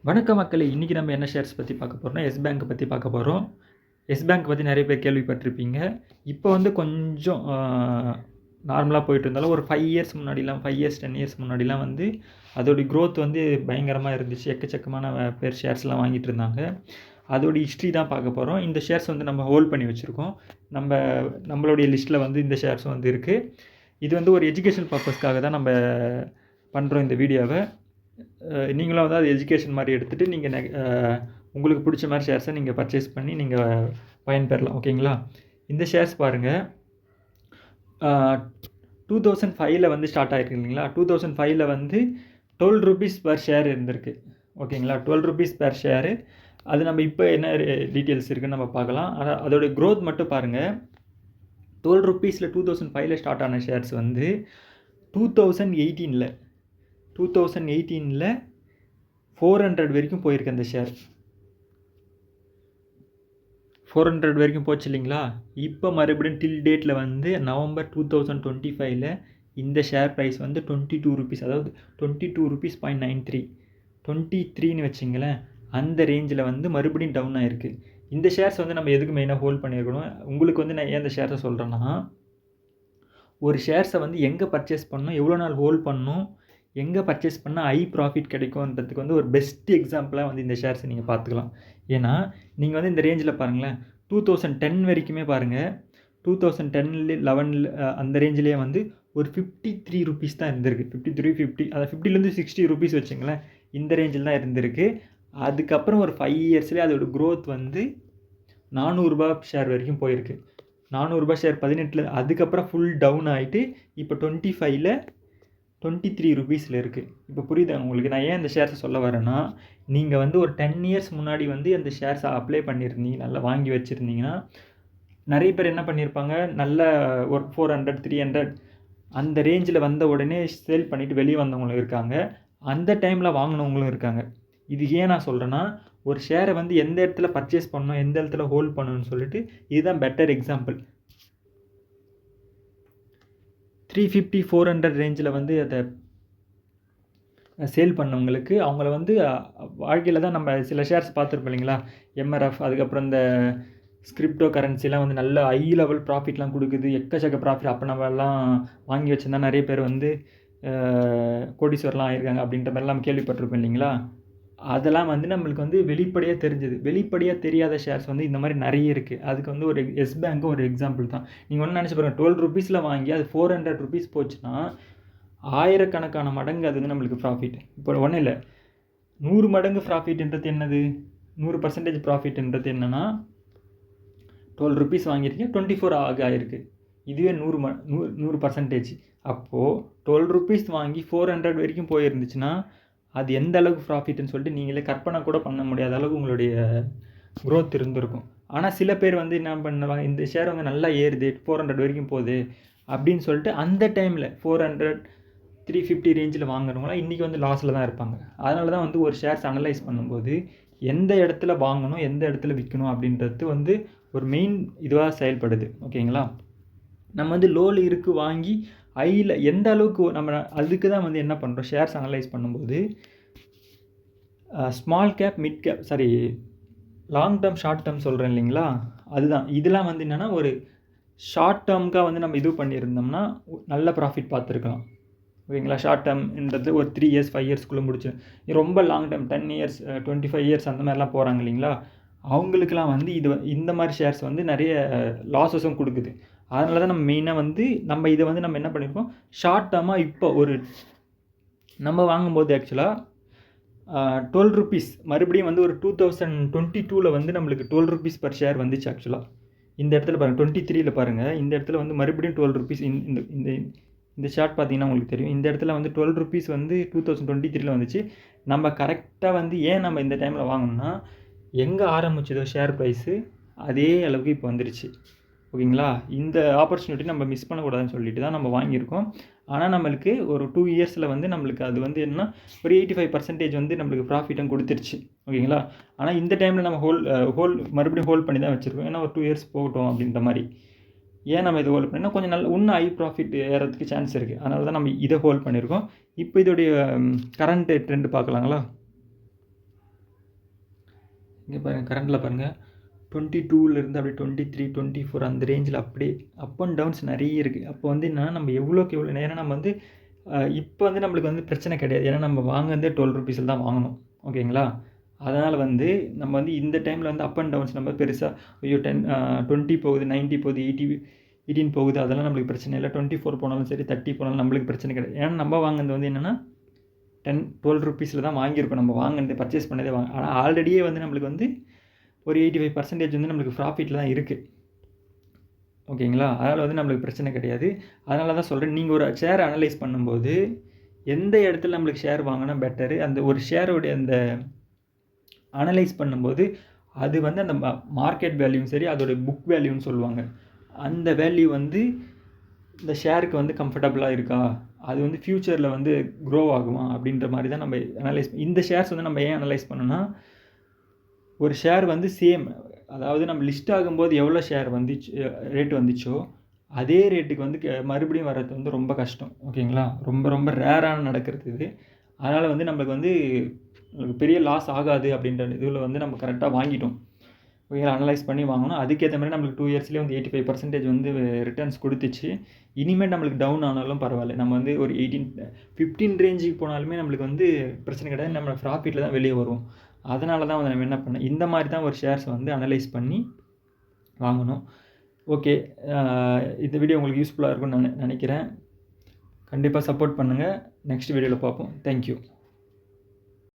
வணக்கம் மக்களே! இன்னைக்கு நம்ம என்ன ஷேர்ஸ் பத்தி பார்க்க போறோம்னா, எஸ் பேங்க் பத்தி பார்க்க போறோம். எஸ் பேங்க் பத்தி நெறைய பேர் கேள்விப்பட்டிருப்பீங்க. இப்போ வந்து கொஞ்சம் நார்மலா போயிட்டு இருந்தாலும், ஒரு 5 இயர்ஸ் முன்னாடிலாம் 5 இயர்ஸ், 10 இயர்ஸ் முன்னாடிலாம் வந்து அதோட குரோத் வந்து பயங்கரமா இருந்துச்சு. எக்கச்சக்கமான பேர் ஷேர்ஸ்லாம் வாங்கிட்டு இருந்தாங்க. அதோட ஹிஸ்ட்ரி தான் பார்க்க போறோம். இந்த ஷேர்ஸ் வந்து நம்ம ஹோல்ட் பண்ணி வச்சிருக்கோம். நம்மளுடைய லிஸ்ட்ல வந்து இந்த ஷேர்ஸும் வந்து இருக்கு. இது வந்து ஒரு எஜுகேஷன் பர்ப்பஸ்க்காக தான் நம்ம பண்றோம் இந்த வீடியோவ. நீங்களும் வந்து அது எஜுகேஷன் மாதிரி எடுத்துகிட்டு நீங்கள் உங்களுக்கு பிடிச்ச மாதிரி ஷேர்ஸை நீங்கள் பர்ச்சேஸ் பண்ணி நீங்கள் பயன்பெறலாம். ஓகேங்களா? இந்த ஷேர்ஸ் பாருங்கள், 2005ல் வந்து ஸ்டார்ட் ஆகிருக்கு இல்லைங்களா? 2005ல் வந்து 12 rupees பர் ஷேர் இருந்திருக்கு. ஓகேங்களா? 12 rupees பர் ஷேரு. அது நம்ம இப்போ என்ன டீட்டெயில்ஸ் இருக்குதுன்னு நம்ம பார்க்கலாம். ஆனால் அதோடைய க்ரோத் மட்டும் பாருங்கள். 12 rupeesல 2005ல் ஸ்டார்ட் ஆன ஷேர்ஸ் வந்து 2018ல் 400 வரைக்கும் போயிருக்கு அந்த ஷேர். 400 வரைக்கும் போச்சு இல்லைங்களா? இப்போ மறுபடியும் டில் டேட்டில் வந்து நவம்பர் 2025ல் இந்த ஷேர் ப்ரைஸ் வந்து 22 rupees, அதாவது 22 rupees 0.93, 23ன்னு வச்சிங்களேன். அந்த ரேஞ்சில் வந்து மறுபடியும் டவுன் ஆகிருக்கு. இந்த ஷேர்ஸ் வந்து நம்ம எதுக்கு மெயினாக ஹோல்ட் பண்ணியிருக்கணும்? உங்களுக்கு வந்து நான் ஏன் இந்த ஷேர்ஸை சொல்கிறேன்னா, ஒரு ஷேர்ஸை வந்து எங்கே பர்ச்சேஸ் பண்ணணும், எவ்வளோ நாள் ஹோல்ட் பண்ணணும், எங்கே பர்ச்சேஸ் பண்ணால் ஹை ப்ராஃபிட் கிடைக்கும்ன்றதுக்கு வந்து ஒரு பெஸ்ட் எக்ஸாம்பிளாக வந்து இந்த ஷேர்ஸை நீங்கள் பார்த்துக்கலாம். ஏன்னா நீங்கள் வந்து இந்த ரேஞ்சில் பாருங்களேன், 2010 வரைக்குமே பாருங்கள், 2010 11 அந்த ரேஞ்சிலே வந்து ஒரு 53 rupees தான் இருந்திருக்கு. 53, 50, அதாவது 50லேருந்து 60 rupees வச்சுங்களேன், இந்த ரேஞ்சில் தான் இருந்திருக்கு. அதுக்கப்புறம் ஒரு 5 இயர்ஸ்லேயே அதோட க்ரோத் வந்து 400 ரூபா ஷேர் வரைக்கும் போயிருக்கு. 400 ரூபா ஷேர் 18ல், அதுக்கப்புறம் ஃபுல் டவுன் ஆகிட்டு இப்போ 25ல் 23 rupeesல இருக்குது. இப்போ புரியுதா உங்களுக்கு? நான் ஏன் இந்த ஷேர்ஸை சொல்ல வரேன்னா, நீங்கள் வந்து ஒரு 10 இயர்ஸ் முன்னாடி வந்து அந்த ஷேர்ஸை அப்ளை பண்ணியிருந்தீங்க, நல்லா வாங்கி வச்சுருந்தீங்கன்னா, நிறைய பேர் என்ன பண்ணியிருப்பாங்க, நல்ல ஒரு 400, 300 அந்த ரேஞ்சில் வந்த உடனே சேல் பண்ணிவிட்டு வெளியே வந்தவங்களும் இருக்காங்க. அந்த டைமில் வாங்கினவங்களும் இருக்காங்க. இது ஏன் நான் சொல்கிறேன்னா, ஒரு ஷேரை வந்து எந்த இடத்துல பர்ச்சேஸ் பண்ணணும், எந்த இடத்துல ஹோல்ட் பண்ணணும்னு சொல்லிட்டு இதுதான் பெட்டர் எக்ஸாம்பிள். 350, 400 ரேஞ்சில் வந்து அதை சேல் பண்ணவங்களுக்கு அவங்கள வந்து வாழ்க்கையில் தான் நம்ம சில ஷேர்ஸ் பார்த்துருப்போம் இல்லைங்களா? எம்ஆர்எஃப், அதுக்கப்புறம் இந்த கிரிப்டோ கரன்சிலாம் வந்து நல்ல ஹை லெவல் ப்ராஃபிட்லாம் கொடுக்குது, எக்கச்சக்க ப்ராஃபிட். அப்போ நம்ம எல்லாம் வாங்கி வச்சுருந்தா நிறைய பேர் வந்து கோடீஸ்வரலாம் ஆகியிருக்காங்க அப்படின்ற மாதிரிலாம் நம்ம கேள்விப்பட்டிருப்போம் இல்லைங்களா? அதெல்லாம் வந்து நம்மளுக்கு வந்து வெளிப்படையாக தெரிஞ்சுது. வெளிப்படையாக தெரியாத ஷேர்ஸ் வந்து இந்த மாதிரி நிறைய இருக்குது. அதுக்கு வந்து ஒரு எஸ் பேங்க்கும் ஒரு எக்ஸாம்பிள் தான். நீங்கள் ஒன்று நினச்சி பாருங்கள், 12 rupeesல வாங்கி அது 400 rupees போச்சுன்னா ஆயிரக்கணக்கான மடங்கு அது வந்து நம்மளுக்கு ப்ராஃபிட். இப்போ ஒன்றும் இல்லை, 100 மடங்கு ப்ராஃபிட்ன்றது என்னது? 100% ப்ராஃபிட்ன்றது என்னென்னா, 12 rupees வாங்கியிருக்கீங்க, 24 ஆகிருக்கு. இதுவே 100%. அப்போது 12 rupees வாங்கி 400 வரைக்கும் போயிருந்துச்சுன்னா அது எந்த அளவுக்கு ப்ராஃபிட்னு சொல்லிட்டு நீங்களே கற்பனை கூட பண்ண முடியாத அளவுக்கு உங்களுடைய க்ரோத் இருந்திருக்கும். ஆனால் சில பேர் வந்து என்ன பண்ணுவாங்க, இந்த ஷேர் வந்து நல்லா ஏறுது, 400 வரைக்கும் போகுது அப்படின்னு சொல்லிட்டு அந்த டைமில் 400, 350 ரேஞ்சில் வாங்குறவங்களாம் இன்றைக்கி வந்து லாஸில் தான் இருப்பாங்க. அதனால தான் வந்து ஒரு ஷேர்ஸ் அனலைஸ் பண்ணும்போது எந்த இடத்துல வாங்கணும், எந்த இடத்துல விற்கணும் அப்படின்றது வந்து ஒரு மெயின் இதுவாக செயல்படுது. ஓகேங்களா? நம்ம வந்து லோவில் இருக்குது வாங்கி ஹையில் எந்த அளவுக்கு நம்ம அதுக்கு தான் வந்து என்ன பண்ணுறோம், ஷேர்ஸ் அனலைஸ் பண்ணும்போது small cap, mid cap, sorry long term, short term சொல்கிறேன் இல்லைங்களா? அதுதான். இதெல்லாம் வந்து என்னென்னா, ஒரு ஷார்ட் டேர்முக்காக வந்து நம்ம இது பண்ணியிருந்தோம்னா நல்ல ப்ராஃபிட் பார்த்துருக்கலாம். ஓகேங்களா? ஷார்ட் டேர்ம்ன்றது ஒரு 3 இயர்ஸ் 5 இயர்ஸ்க்குள்ளே முடிச்சு. ரொம்ப லாங் டேர்ம் 10 இயர்ஸ் 25 இயர்ஸ் அந்த மாதிரிலாம் போகிறாங்க இல்லைங்களா? அவங்களுக்கெல்லாம் வந்து இந்த மாதிரி ஷேர்ஸ் வந்து நிறைய லாஸஸும் கொடுக்குது. அதனால தான் நம்ம மெயினாக வந்து இதை வந்து நம்ம என்ன பண்ணியிருக்கோம், ஷார்ட் டேர்மாக இப்போ ஒரு நம்ம வாங்கும்போது ஆக்சுவலாக 12 rupees மறுபடியும் வந்து ஒரு 2022ல் வந்து நம்மளுக்கு 12 rupees பர் ஷேர் வந்துச்சு ஆக்சுவலாக. இந்த இடத்துல பாருங்கள், 23ல் பாருங்கள், இந்த இடத்துல வந்து மறுபடியும் 12 rupees. இந்த ஷார்ட் பார்த்தீங்கன்னா உங்களுக்கு தெரியும். இந்த இடத்துல வந்து 12 rupees வந்து 2023ல் வந்துச்சு. நம்ம கரெக்டாக வந்து ஏன் நம்ம இந்த டைமில் வாங்கணும்னா, எங்கே ஆரம்பிச்சதோ ஷேர் ப்ரைஸு அதே அளவுக்கு இப்போ வந்துருச்சு. ஓகேங்களா? இந்த ஆப்பர்ச்சுனிட்டி நம்ம மிஸ் பண்ணக்கூடாதுன்னு சொல்லிட்டு தான் நம்ம வாங்கியிருக்கோம். ஆனால் நம்மளுக்கு ஒரு 2 இயர்ஸில் வந்து நம்மளுக்கு அது வந்து என்னன்னா ஒரு 85% வந்து நம்மளுக்கு ப்ராஃபிட்டும் கொடுத்துருச்சு. ஓகேங்களா? ஆனால் இந்த டைமில் நம்ம மறுபடியும் ஹோல்ட் பண்ணி தான் வச்சுருக்கோம். ஏன்னா ஒரு 2 இயர்ஸ் போகட்டும் அப்படின்ற மாதிரி. ஏன் நம்ம இதை ஹோல்ட் பண்ணினா கொஞ்சம் நல்ல இன்னும் ஹை ப்ராஃபிட் ஏறதுக்கு சான்ஸ் இருக்குது. அதனால தான் நம்ம இதை ஹோல்ட் பண்ணியிருக்கோம். இப்போ இதோடைய கரண்ட் ட்ரெண்ட் பார்க்கலாங்களா? இங்கே பாருங்கள் கரண்டில் பாருங்கள் 22லேருந்து அப்படியே 23, 24 அந்த ரேஞ்சில் அப்படியே அப் அண்ட் டவுன்ஸ் நிறைய இருக்குது. அப்போ வந்து என்னன்னா நம்ம எவ்வளோக்கு எவ்வளோ நேரம் நம்ம வந்து இப்போ வந்து நம்மளுக்கு வந்து பிரச்சனை கிடையாது. ஏன்னா நம்ம வாங்குனதே 12 ருபீஸில் தான் வாங்கணும். ஓகேங்களா? அதனால் வந்து நம்ம வந்து இந்த டைமில் வந்து அப் அண்ட் டவுன்ஸ் நம்ம பெருசாக ஐயோ 20 போகுது, 90 போகுது, 18 போகுது, அதெல்லாம் நம்மளுக்கு பிரச்சனை இல்லை. 24 போனாலும் சரி, 30 போனாலும் நம்மளுக்கு பிரச்சனை கிடையாது. ஏன்னா நம்ம வாங்குனது வந்து என்னென்னா 12 ருபீஸில் தான் வாங்கியிருக்கோம். நம்ம வாங்கினது பர்ச்சேஸ் பண்ணதே ஆனால் ஆல்ரெடியே வந்து நம்மளுக்கு வந்து ஒரு 85% வந்து நம்மளுக்கு ப்ராஃபிட்டில் தான் இருக்குது. ஓகேங்களா? அதனால் வந்து நம்மளுக்கு பிரச்சனை கிடையாது. அதனால தான் சொல்கிறேன், நீங்கள் ஒரு ஷேரை அனலைஸ் பண்ணும்போது எந்த இடத்துல நம்மளுக்கு ஷேர் வாங்கினா பெட்டரு, அந்த ஒரு ஷேரோடைய அந்த அனலைஸ் பண்ணும்போது அது வந்து அந்த மார்க்கெட் வேல்யூவும் சரி, அதோடைய புக் வேல்யூன்னு சொல்லுவாங்க. அந்த வேல்யூ வந்து இந்த ஷேருக்கு வந்து கம்ஃபர்டபுளாக இருக்கா, அது வந்து ஃப்யூச்சரில் வந்து க்ரோ ஆகுமா அப்படின்ற மாதிரி தான் நம்ம அனலைஸ். இந்த ஷேர்ஸ் வந்து நம்ம ஏன் அனலைஸ் பண்ணோன்னா, ஒரு ஷேர் வந்து சேம், அதாவது நம்ம லிஸ்ட் ஆகும்போது எவ்வளோ ஷேர் வந்துச்சு ரேட் வந்துச்சோ அதே ரேட்டுக்கு வந்து மறுபடியும் வர்றது வந்து ரொம்ப கஷ்டம். ஓகேங்களா? ரொம்ப ரொம்ப ரேரான நடக்கிறது இது. அதனால் வந்து நம்மளுக்கு வந்து பெரிய லாஸ் ஆகாது அப்படின்ற இதில் வந்து நம்ம கரெக்டாக வாங்கிட்டோம். ஓகேங்களா? அனலைஸ் பண்ணி வாங்கணும். அதுக்கேற்ற மாதிரி நம்மளுக்கு 2 இயர்ஸ்லேயே வந்து 85% வந்து ரிட்டர்ன்ஸ் கொடுத்துச்சு. இனிமேல் நம்மளுக்கு டவுன் ஆனாலும் பரவாயில்ல. நம்ம வந்து ஒரு 15 ரேஞ்சுக்கு போனாலுமே நம்மளுக்கு வந்து பிரச்சனை கிடையாது. நம்ம ப்ராஃபிட்டில் தான் வெளியே வருவோம். அதனால தான் வந்து நம்ம என்ன பண்ணோம், இந்த மாதிரி தான் ஒரு ஷேர்ஸை வந்து அனலைஸ் பண்ணி வாங்கணும். ஓகே, இந்த வீடியோ உங்களுக்கு யூஸ்ஃபுல்லாக இருக்கும்னு நான் நினைக்கிறேன். கண்டிப்பாக சப்போர்ட் பண்ணுங்கள். நெக்ஸ்ட் வீடியோவில் பார்ப்போம். தேங்க்யூ.